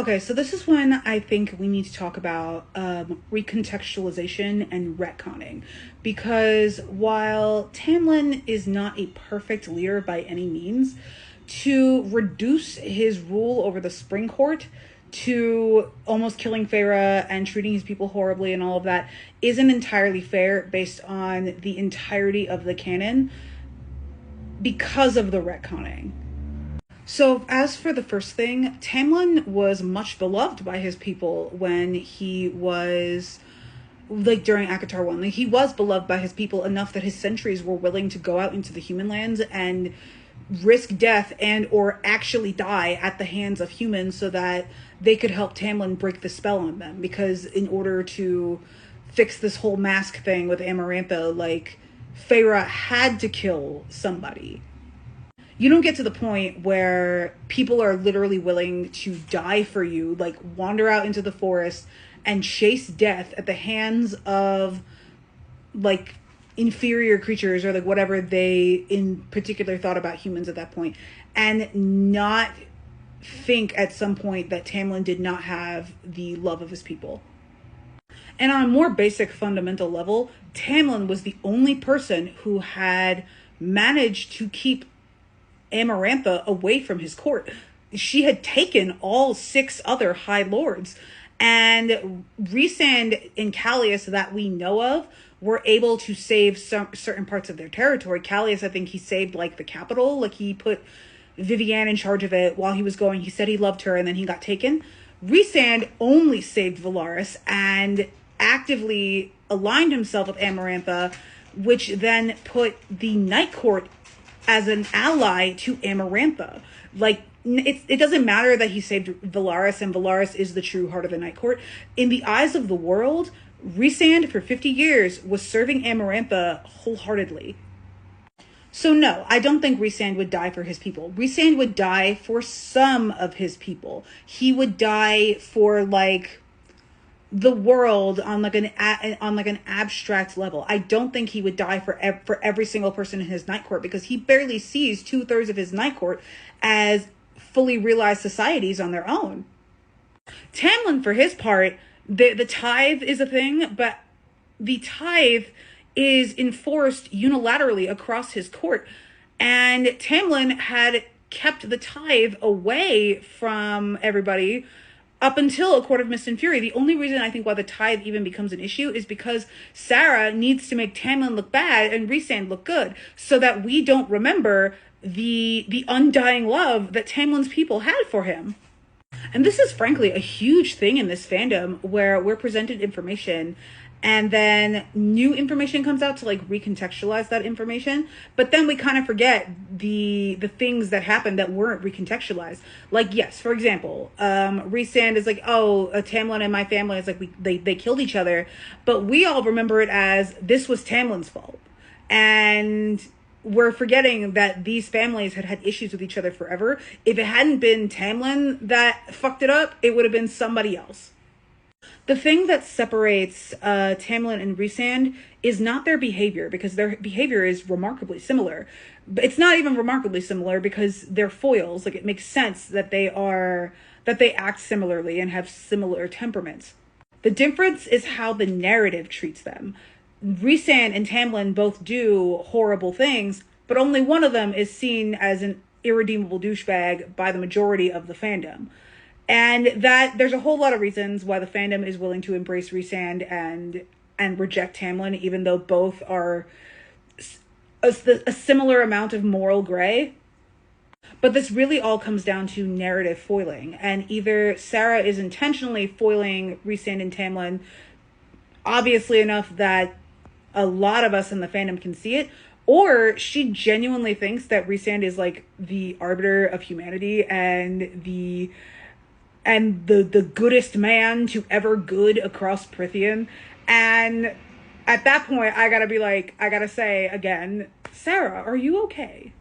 Okay, so this is when I think we need to talk about recontextualization and retconning. Because while Tamlin is not a perfect leader by any means, to reduce his rule over the Spring Court to almost killing Feyre and treating his people horribly and all of that isn't entirely fair based on the entirety of the canon because of the retconning. So, as for the first thing, Tamlin was much beloved by his people when he was, like, during ACOTAR 1. Like, he was beloved by his people enough that his sentries were willing to go out into the human lands and risk death and or actually die at the hands of humans so that they could help Tamlin break the spell on them. Because in order to fix this whole mask thing with Amarantha, like, Feyre had to kill somebody. You don't get to the point where people are literally willing to die for you, like wander out into the forest and chase death at the hands of like inferior creatures or like whatever they in particular thought about humans at that point, and not think at some point that Tamlin did not have the love of his people. And on a more basic fundamental level, Tamlin was the only person who had managed to keep Amarantha away from his court. She had taken all 6 other High Lords, and Rhysand and Callias that we know of were able to save some certain parts of their territory. Callias, I think he saved like the capital, like he put Vivienne in charge of it while he was going. He said he loved her and then he got taken. Rhysand only saved Velaris and actively aligned himself with Amarantha, which then put the Night Court as an ally to Amarantha. Like, it doesn't matter that he saved Velaris, and Velaris is the true heart of the Night Court. In the eyes of the world, Rhysand for 50 years was serving Amarantha wholeheartedly. So no, I don't think Rhysand would die for his people. Rhysand would die for some of his people. He would die for like the world on like an abstract level. I don't think he would die for every single person in his Night Court, because he barely sees 2/3 of his Night Court as fully realized societies on their own. Tamlin, for his part, the tithe is a thing, but the tithe is enforced unilaterally across his court, and Tamlin had kept the tithe away from everybody up until A Court of Mist and Fury. The only reason I think why the tithe even becomes an issue is because Sarah needs to make Tamlin look bad and Rhysand look good, so that we don't remember the undying love that Tamlin's people had for him. And this is frankly a huge thing in this fandom, where we're presented information and then new information comes out to like recontextualize that information, but then we kind of forget the things that happened that weren't recontextualized. Like, yes, for example, Rhysand is like, oh, Tamlin and my family is like, they killed each other, but we all remember it as this was Tamlin's fault, and we're forgetting that these families had had issues with each other forever. If it hadn't been Tamlin that fucked it up, it would have been somebody else. The thing that separates Tamlin and Rhysand is not their behavior, because their behavior is remarkably similar. But it's not even remarkably similar because they're foils. Like, it makes sense that they act similarly and have similar temperaments. The difference is how the narrative treats them. Rhysand and Tamlin both do horrible things, but only one of them is seen as an irredeemable douchebag by the majority of the fandom. And that there's a whole lot of reasons why the fandom is willing to embrace Rhysand and reject Tamlin, even though both are a similar amount of moral gray. But this really all comes down to narrative foiling. And either Sarah is intentionally foiling Rhysand and Tamlin, obviously enough that a lot of us in the fandom can see it, or she genuinely thinks that Rhysand is like the arbiter of humanity and the goodest man to ever good across Prithian. And at that point, I gotta say again, Sarah, are you okay?